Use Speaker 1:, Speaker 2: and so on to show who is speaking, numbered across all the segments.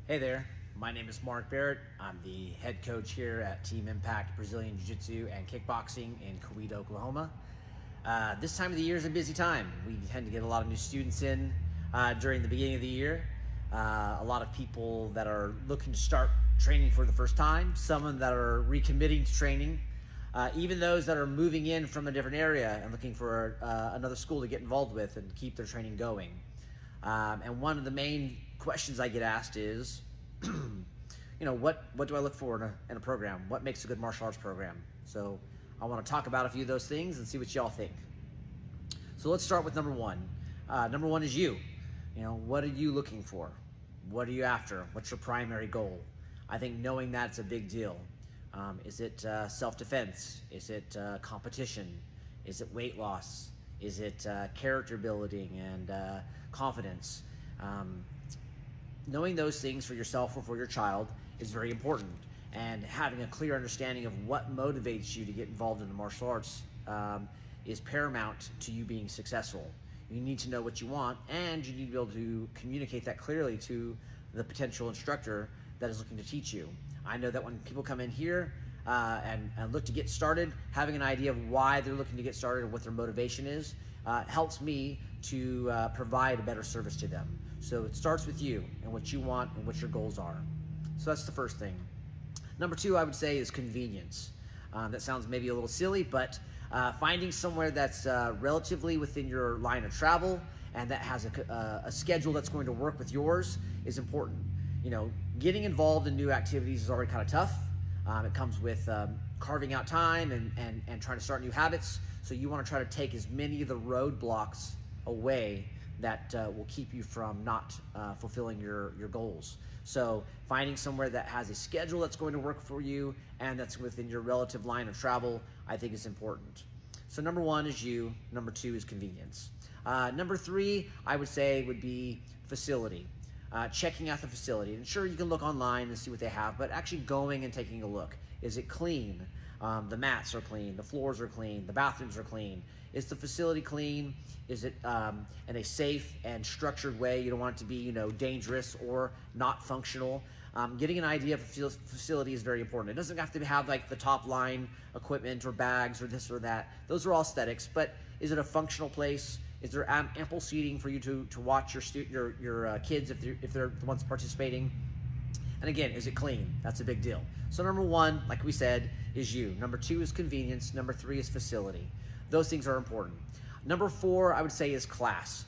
Speaker 1: Hey there, my name is Mark Barrett. I'm the head coach here at Team Impact Brazilian Jiu-Jitsu and Kickboxing in Coweta, Oklahoma. This time of the year is a busy time. We tend to get a lot of new students in during the beginning of the year. A lot of people that are looking to start training for the first time, some that are recommitting to training, even those that are moving in from a different area and looking for another school to get involved with and keep their training going. And one of the main questions I get asked is, what do I look for in a program? What makes a good martial arts program? So I want to talk about a few of those things and see what y'all think. So let's start with number one. Number one is you. What are you looking for? What are you after? What's your primary goal? I think knowing that's a big deal. Is it self-defense? Is it competition? Is it weight loss? Is it character building and confidence? Knowing those things for yourself or for your child is very important, and having a clear understanding of what motivates you to get involved in the martial arts is paramount to you being successful. You need to know what you want, and you need to be able to communicate that clearly to the potential instructor that is looking to teach you. I know that when people come in here and look to get started, having an idea of why they're looking to get started and what their motivation is helps me to provide a better service to them. So it starts with you and what you want and what your goals are. So that's the first thing. Number two, I would say, is convenience. That sounds maybe a little silly, but finding somewhere that's relatively within your line of travel and that has a schedule that's going to work with yours is important. Getting involved in new activities is already kind of tough. It comes with carving out time and trying to start new habits. So you want to try to take as many of the roadblocks away that will keep you from not fulfilling your goals. So finding somewhere that has a schedule that's going to work for you and that's within your relative line of travel, I think is important. So number one is you. Number two is convenience. Number three, I would say, would be facility. Checking out the facility. And sure, you can look online and see what they have, but actually going and taking a look. Is it clean? The mats are clean, the floors are clean, the bathrooms are clean. Is the facility clean? Is it in a safe and structured way? You don't want it to be, dangerous or not functional. Getting an idea of a facility is very important. It doesn't have to have like the top line equipment or bags or this or that. Those are all aesthetics, but is it a functional place? Is there ample seating for you to watch your kids if they're the ones participating? And again, is it clean? That's a big deal. So number one, like we said, is you. Number two is convenience. Number three is facility. Those things are important. Number four, I would say, is class.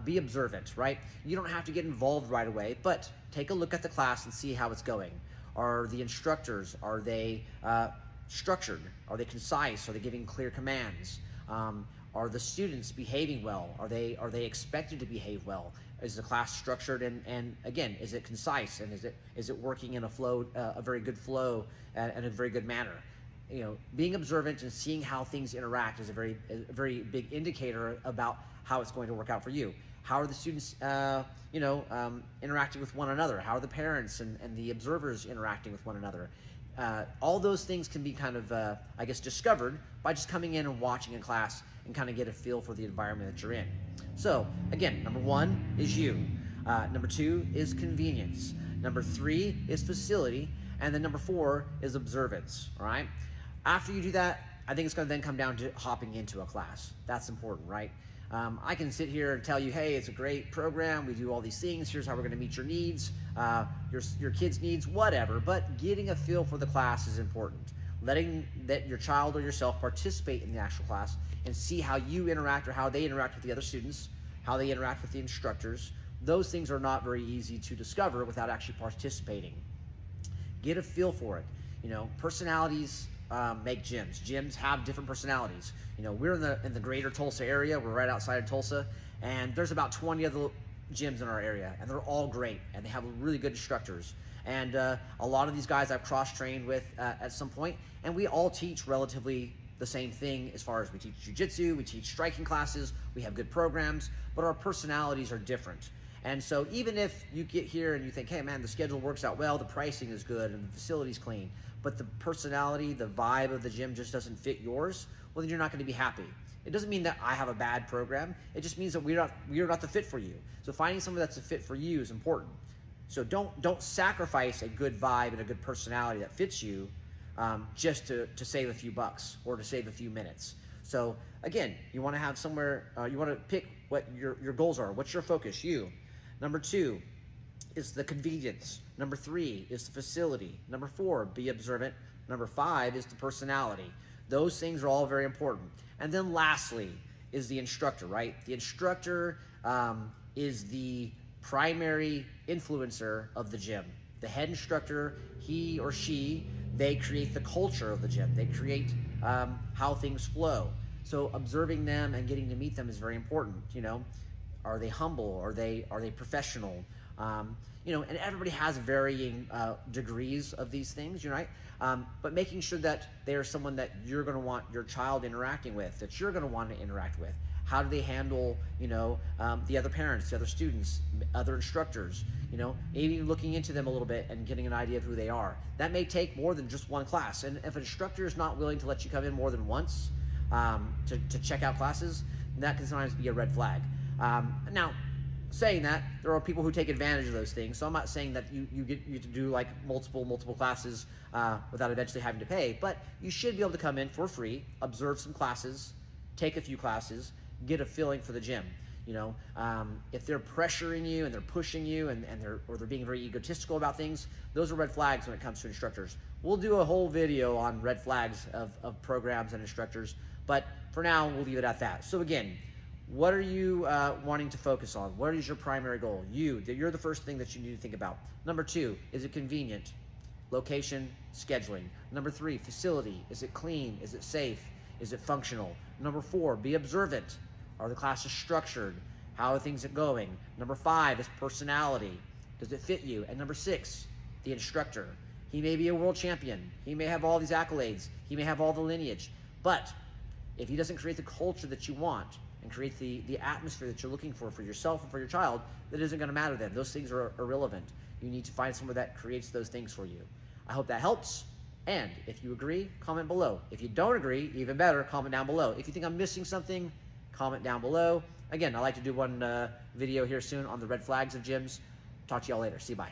Speaker 1: Be observant, right? You don't have to get involved right away, but take a look at the class and see how it's going. Are the instructors, are they structured? Are they concise? Are they giving clear commands? Are the students behaving well? Are they expected to behave well? Is the class structured and again, is it concise, and is it working in a very good flow and a very good manner? Being observant and seeing how things interact is a very big indicator about how it's going to work out for you. How are the students, interacting with one another? How are the parents and the observers interacting with one another? All those things can be kind of, discovered by just coming in and watching a class and kind of get a feel for the environment that you're in. So again, number one is you. Number two is convenience. Number three is facility. And then number four is observance, all right? After you do that, I think it's going to then come down to hopping into a class. That's important, right? I can sit here and tell you, hey, it's a great program. We do all these things. Here's how we're going to meet your needs, your kids' needs, whatever. But getting a feel for the class is important. Letting that your child or yourself participate in the actual class and see how you interact or how they interact with the other students, how they interact with the instructors. Those things are not very easy to discover without actually participating. Get a feel for it. Personalities make gyms. Gyms have different personalities. We're in the greater Tulsa area. We're right outside of Tulsa, and there's about 20 other gyms in our area, and they're all great, and they have really good instructors. And a lot of these guys I've cross-trained with at some point, and we all teach relatively the same thing as far as we teach jiu-jitsu, we teach striking classes, we have good programs, but our personalities are different. And so even if you get here and you think, hey man, the schedule works out well, the pricing is good, and the facility's clean, but the personality, the vibe of the gym just doesn't fit yours, well then you're not going to be happy. It doesn't mean that I have a bad program. It just means that we're not the fit for you. So finding someone that's a fit for you is important. So don't sacrifice a good vibe and a good personality that fits you just to save a few bucks or to save a few minutes. So again, you want to have somewhere, you want to pick what your goals are. What's your focus? You. Number 2 is the convenience. Number 3 is the facility. Number 4, be observant. Number 5 is the personality. Those things are all very important. And then lastly is the instructor, right? The instructor is the primary influencer of the gym. The head instructor, he or she, they create the culture of the gym. They create how things flow. So observing them and getting to meet them is very important. Are they humble? Are they professional? And everybody has varying degrees of these things, right? But making sure that they are someone that you're going to want your child interacting with, that you're going to want to interact with. How do they handle, the other parents, the other students, other instructors? Maybe looking into them a little bit and getting an idea of who they are. That may take more than just one class. And if an instructor is not willing to let you come in more than once to check out classes, that can sometimes be a red flag. Now, saying that, there are people who take advantage of those things. So I'm not saying that you get to do like multiple classes without eventually having to pay, but you should be able to come in for free, observe some classes, take a few classes, get a feeling for the gym. If they're pressuring you and they're pushing you and they're being very egotistical about things, those are red flags when it comes to instructors. We'll do a whole video on red flags of programs and instructors, but for now we'll leave it at that. So again, what are you wanting to focus on? What is your primary goal? You're the first thing that you need to think about. Number 2, is it convenient? Location, scheduling. Number 3, facility. Is it clean? Is it safe? Is it functional? Number 4, be observant. Are the classes structured? How are things going? Number 5 is personality. Does it fit you? And number 6, the instructor. He may be a world champion. He may have all these accolades. He may have all the lineage. But if he doesn't create the culture that you want and create the atmosphere that you're looking for yourself and for your child, that isn't going to matter then. Those things are irrelevant. You need to find someone that creates those things for you. I hope that helps. And if you agree, comment below. If you don't agree, even better, comment down below. If you think I'm missing something, comment down below. Again, I'd like to do one video here soon on the red flags of gyms. Talk to y'all later. See you, bye.